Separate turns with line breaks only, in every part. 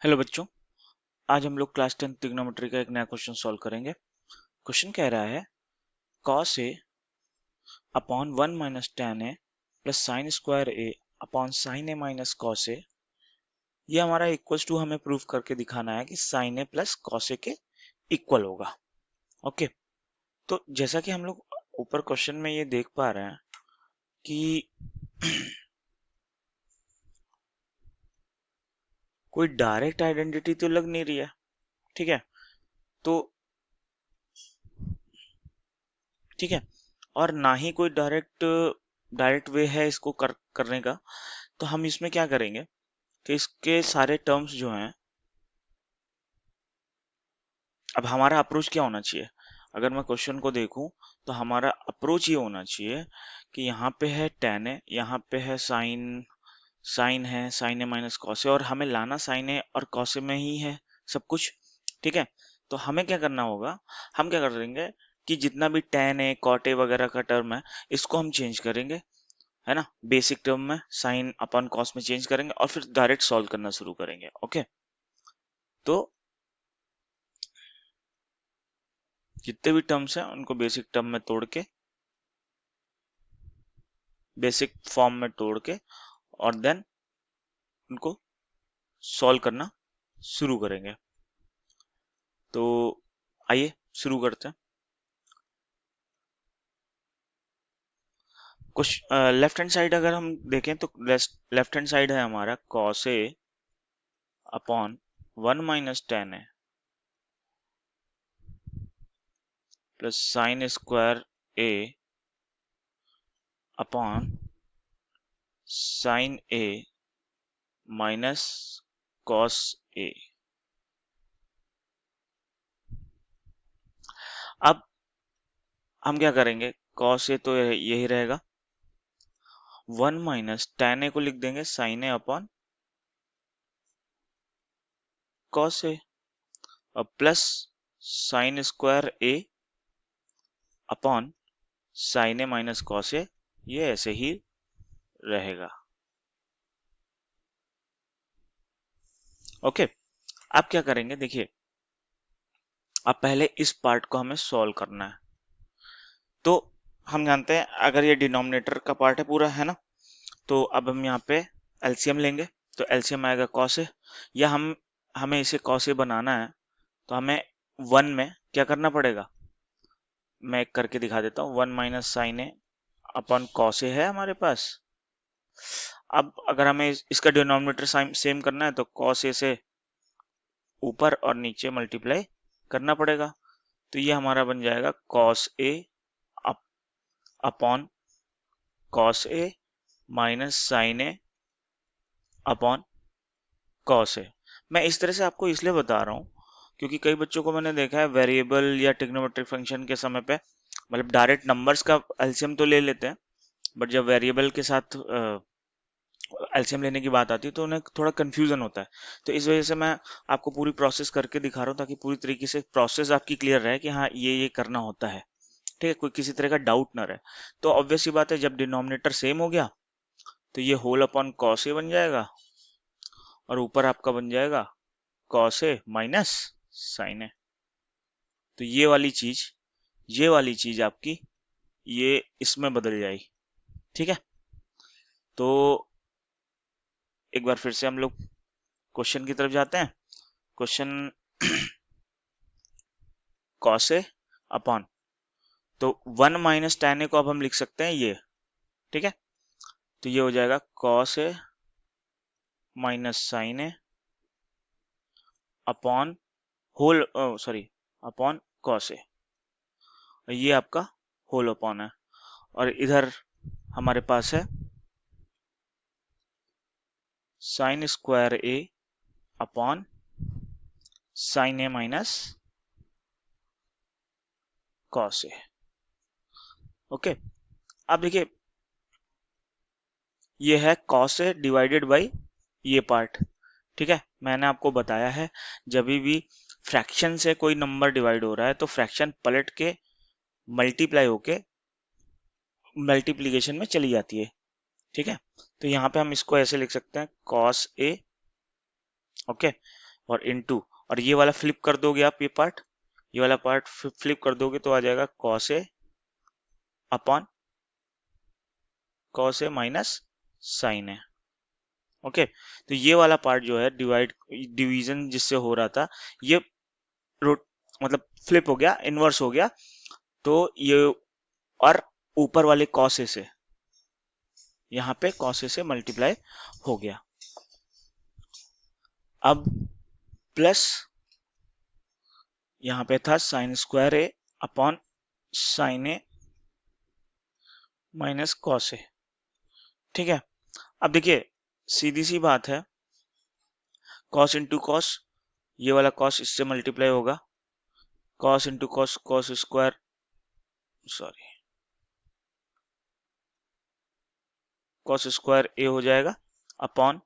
Hello बच्चों, आज हम लोग क्लास 10 ट्रिग्नोमेट्री का एक नया क्वेश्चन सॉल्व करेंगे। क्वेश्चन कह रहा है cos a upon 1 minus tan a plus sine square a upon sign a minus cos a। ये हमारा इक्वल्स टू हमें प्रूव करके दिखाना है कि sine a plus cos a के इक्वल होगा। ओके, तो जैसा कि हम लोग ऊपर क्वेश्चन में ये देख पा रहे हैं कि कोई डायरेक्ट आइडेंटिटी तो लग नहीं रही है। ठीक है, तो ठीक है, और ना ही कोई डायरेक्ट वे है इसको करने का। तो हम इसमें क्या करेंगे कि इसके सारे टर्म्स जो हैं, अब हमारा अप्रोच क्या होना चाहिए। अगर मैं क्वेश्चन को देखूं तो हमारा अप्रोच ये होना चाहिए कि यहाँ पे है tan है, यहाँ पे है साइन है, साइन ए माइनस कॉस है, और हमें लाना साइन ए और कॉस ए में ही है सब कुछ। ठीक है, तो हमें क्या करना होगा, हम क्या कर देंगे कि जितना भी tan ए कॉट ए वगैरह का टर्म है इसको हम चेंज करेंगे, है ना। बेसिक टर्म में साइन अपॉन कॉस में चेंज करेंगे और फिर डायरेक्ट सॉल्व करना शुरू करेंगे। ओके, तो जितने भी टर्म्स हैं उनको बेसिक टर्म में तोड़ के, बेसिक फॉर्म में तोड़ के, और देन उनको सॉल्व करना शुरू करेंगे। तो आइए शुरू करते हैं। कुछ लेफ्ट हैंड साइड अगर हम देखें तो लेफ्ट हैंड साइड है हमारा cos a upon 1 minus tan a plus sine square a upon sign a minus cos a। अब हम क्या करेंगे, cos a तो यही रहेगा, 1 माइनस tan a को लिख देंगे sine a upon cos a, और plus sine square a upon sine a minus cos a, ये ऐसे ही रहेगा। ओके, अब क्या करेंगे, देखिए अब पहले इस पार्ट को हमें सॉल्व करना है। तो हम जानते हैं अगर ये डिनोमिनेटर का पार्ट है पूरा, है ना, तो अब हम यहाँ पे एलसीएम लेंगे। तो एलसीएम आएगा कॉस ए, या हमें इसे कॉस ए बनाना है तो हमें वन में क्या करना पड़ेगा, मैं एक करके दिखा देता हूँ। 1 minus sine a upon cos ए है हमारे पास। अब अगर हमें इसका डिनोमिनेटर सेम करना है तो कॉस ए से ऊपर और नीचे मल्टीप्लाई करना पड़ेगा। तो ये हमारा बन जाएगा cos A upon cos a minus sine a upon cos ए। मैं इस तरह से आपको इसलिए बता रहा हूँ क्योंकि कई बच्चों को मैंने देखा है वेरिएबल या ट्रिग्नोमेट्रिक फंक्शन के समय पे, मतलब डायरेक्ट नंबर्स का एलसीएम तो ले लेते हैं, बट जब वेरिएबल के साथ एलसीएम लेने की बात आती है तो उन्हें थोड़ा कंफ्यूजन होता है। तो इस वजह से मैं आपको पूरी प्रोसेस करके दिखा रहा हूँ ताकि पूरी तरीके से प्रोसेस आपकी क्लियर रहे कि हाँ ये करना होता है। ठीक है, कोई किसी तरह का डाउट ना रहे। तो ऑब्वियस सी बात है, जब डिनोमिनेटर सेम हो गया तो ये होल अपॉन कॉस ए बन जाएगा, और ऊपर आपका बन जाएगा कॉस ए माइनस साइन ए। तो ये वाली चीज आपकी ये इसमें बदल जाएगी। ठीक है, तो एक बार फिर से हम लोग क्वेश्चन की तरफ जाते हैं। क्वेश्चन कॉस ए अपॉन, तो 1 माइनस tan ए को अब हम लिख सकते हैं ये। ठीक है, तो ये हो जाएगा cos a minus sine a upon whole sorry upon cos a, ये आपका होल अपॉन है। और इधर हमारे पास है sign square a upon sine a minus cos A. Okay, अब देखिए ये है कॉस ए डिवाइडेड बाई ये पार्ट। ठीक है, मैंने आपको बताया है जब भी फ्रैक्शन से कोई नंबर डिवाइड हो रहा है तो फ्रैक्शन पलट के मल्टीप्लाई होके मल्टीप्लीकेशन में चली जाती है। ठीक है, तो यहाँ पे हम इसको ऐसे लिख सकते हैं कॉस ए, ओके, और इनटू, और ये वाला फ्लिप कर दोगे आप, ये वाला पार्ट फ्लिप कर दोगे तो आ जाएगा cos A upon cos a minus sine A. Okay, तो ये वाला पार्ट जो है डिवीजन जिससे हो रहा था, ये रोट मतलब फ्लिप हो गया, इनवर्स हो गया। तो ये और ऊपर वाले कॉस ए से, यहाँ पे कॉस ए से मल्टीप्लाई हो गया। अब प्लस यहाँ पे था sign square a upon sine a minus cos ए। ठीक है, अब देखिए सीधी सी बात है, कॉस इंटू कॉस, ये वाला कॉस इससे मल्टीप्लाई होगा, cos into cos, cos square, sorry cos square a हो जाएगा upon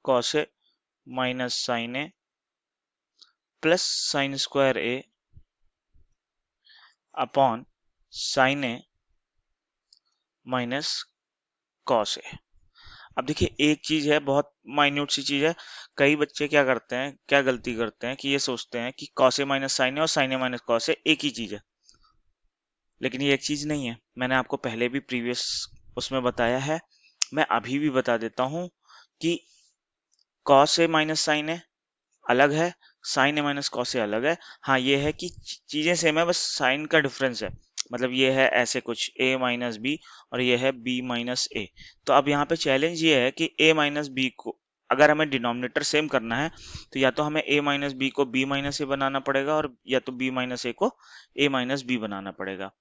cos a minus sine a plus sine square a upon sine a minus cos a. अब देखिए एक चीज है, बहुत माइन्यूट सी चीज है, कई बच्चे क्या करते हैं, क्या गलती करते हैं कि ये सोचते हैं कि कॉस ए माइनस साइन ए और साइन ए माइनस कॉस ए एक ही चीज है, लेकिन ये एक चीज नहीं है। मैंने आपको पहले भी प्रीवियस उसमें बताया है, मैं अभी भी बता देता हूं कि कॉस ए माइनस साइन ए अलग है, साइन ए माइनस कॉस ए अलग है। हाँ ये है कि चीजें सेम है, बस साइन का डिफरेंस है। मतलब ये है ऐसे कुछ a माइनस बी और ये है b माइनस ए। तो अब यहाँ पे चैलेंज ये है कि a माइनस बी को अगर हमें डिनोमिनेटर सेम करना है तो या तो हमें a माइनस बी को b माइनस ए बनाना पड़ेगा और या तो b माइनस ए को a माइनस बी बनाना पड़ेगा।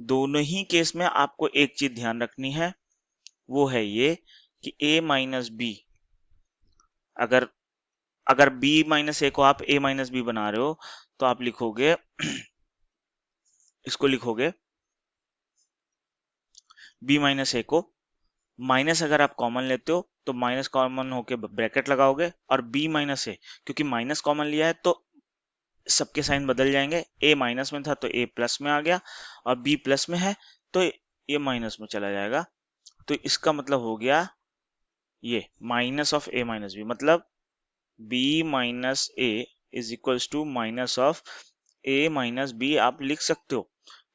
दोनों ही केस में आपको एक चीज ध्यान रखनी है, वो है ये कि a माइनस बी, अगर अगर b माइनस ए को आप a माइनस बी बना रहे हो तो आप लिखोगे इसको लिखोगे b माइनस ए को, माइनस अगर आप कॉमन लेते हो तो माइनस कॉमन होके ब्रैकेट लगाओगे, और b माइनस ए क्योंकि माइनस कॉमन लिया है तो सबके साइन बदल जाएंगे, a माइनस में था तो a प्लस में आ गया और b प्लस में है तो ये माइनस में चला जाएगा। तो इसका मतलब हो गया ये minus of a minus B, मतलब b minus A is equals to minus of a minus B आप लिख सकते हो।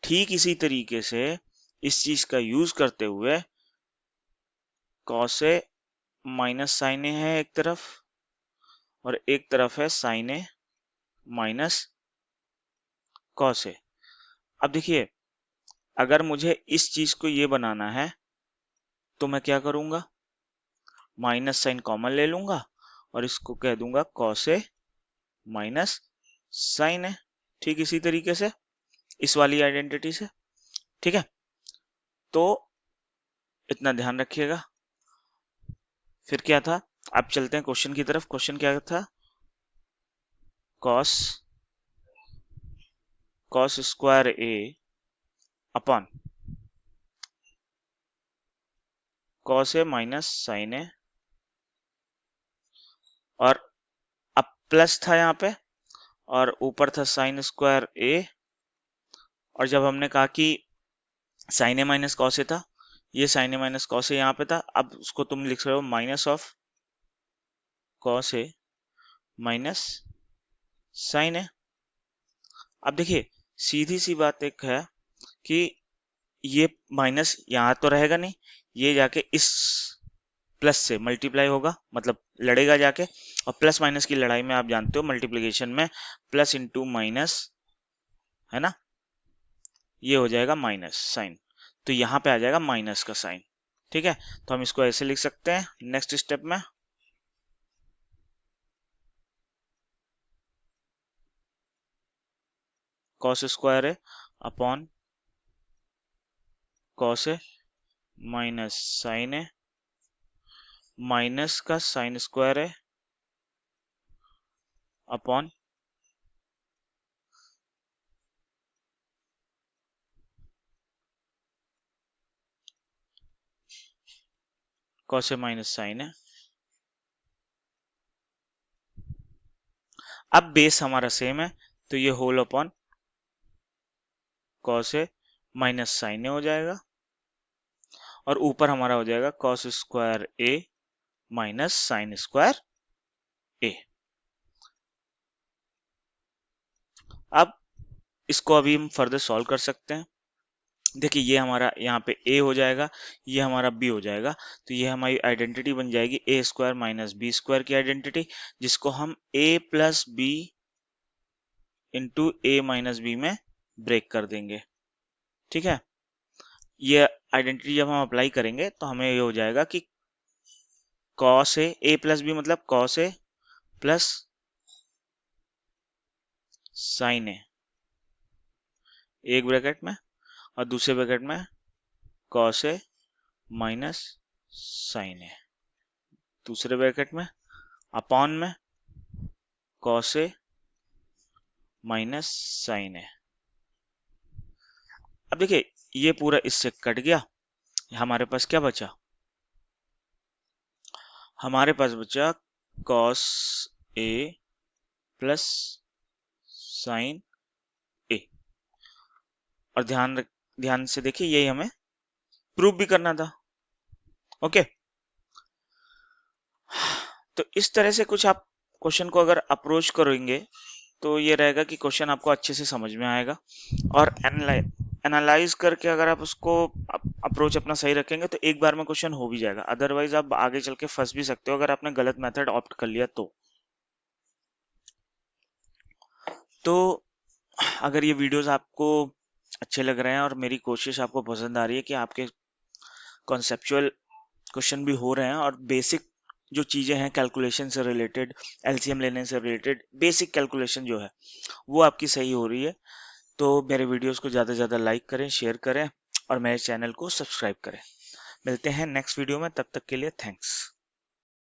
ठीक इसी तरीके से इस चीज का यूज करते हुए कॉस ए माइनस साइन ए है एक तरफ और एक तरफ है sign a minus cos a. अब देखिए अगर मुझे इस चीज को ये बनाना है तो मैं क्या करूंगा, माइनस साइन कॉमन ले लूंगा और इसको कह दूंगा कॉस ए माइनस साइन ए। ठीक इसी तरीके से इस वाली आइडेंटिटी से। ठीक है, तो इतना ध्यान रखिएगा। फिर क्या था, अब चलते हैं क्वेश्चन की तरफ। क्वेश्चन क्या था, cos cos square a upon cos a minus sine ए, और अब प्लस था यहाँ पे और ऊपर था साइन स्क्वायर ए, और जब हमने कहा कि sine a minus cos a था, ये sine a minus cos a यहाँ पे था, अब उसको तुम लिख रहे हो minus of cos a minus sine a. अब देखिए सीधी सी बात एक है कि ये माइनस यहाँ तो रहेगा नहीं, ये जाके इस प्लस से मल्टीप्लाई होगा, मतलब लड़ेगा जाके, और प्लस माइनस की लड़ाई में आप जानते हो मल्टीप्लिकेशन में प्लस इंटू माइनस है ना, ये हो जाएगा माइनस साइन, तो यहाँ पे आ जाएगा माइनस का साइन। ठीक है, तो हम इसको ऐसे लिख सकते हैं नेक्स्ट स्टेप में, कॉस स्क्वायर है अपॉन कॉस है माइनस साइन है, माइनस का साइन स्क्वायर है upon cos a minus sign है। अब बेस हमारा सेम है तो ये whole upon cos a minus sine ए हो जाएगा, और ऊपर हमारा हो जाएगा कॉस स्क्वायर ए माइनस साइन स्क्वायर ए। अब इसको अभी हम फर्दर सॉल्व कर सकते हैं। देखिए ये हमारा यहाँ पे a हो जाएगा, ये हमारा b हो जाएगा, तो ये हमारी आइडेंटिटी बन जाएगी a square minus B square की आइडेंटिटी, जिसको हम a plus B into A minus B में ब्रेक कर देंगे। ठीक है, ये आइडेंटिटी जब हम अप्लाई करेंगे तो हमें ये हो जाएगा कि कॉस ए प्लस बी मतलब कॉस ए प्लस साइन ए, एक ब्रैकेट में, और दूसरे ब्रैकेट में कॉस ए माइनस साइन ए, दूसरे ब्रैकेट में अपॉन में cos a minus sine a. अब देखिए ये पूरा इससे कट गया, हमारे पास क्या बचा, हमारे पास बचा कॉस ए प्लस साइन ए। और ध्यान से देखिए यही हमें प्रूव भी करना था। ओके, तो इस तरह से कुछ आप क्वेश्चन को अगर अप्रोच करेंगे तो ये रहेगा कि क्वेश्चन आपको अच्छे से समझ में आएगा, और एनालाइज करके अगर आप उसको अप्रोच अपना सही रखेंगे तो एक बार में क्वेश्चन हो भी जाएगा, अदरवाइज आप आगे चल के फंस भी सकते हो अगर आपने गलत मेथड ऑप्ट कर लिया तो अगर ये वीडियोस आपको अच्छे लग रहे हैं और मेरी कोशिश आपको पसंद आ रही है कि आपके कॉन्सेप्चुअल क्वेश्चन भी हो रहे हैं और बेसिक जो चीजें हैं कैलकुलेशन से रिलेटेड, एलसीएम लेने से रिलेटेड बेसिक कैलकुलेशन जो है वो आपकी सही हो रही है, तो मेरे वीडियोस को ज़्यादा से ज़्यादा लाइक करें, शेयर करें और मेरे चैनल को सब्सक्राइब करें। मिलते हैं नेक्स्ट वीडियो में, तब तक के लिए थैंक्स।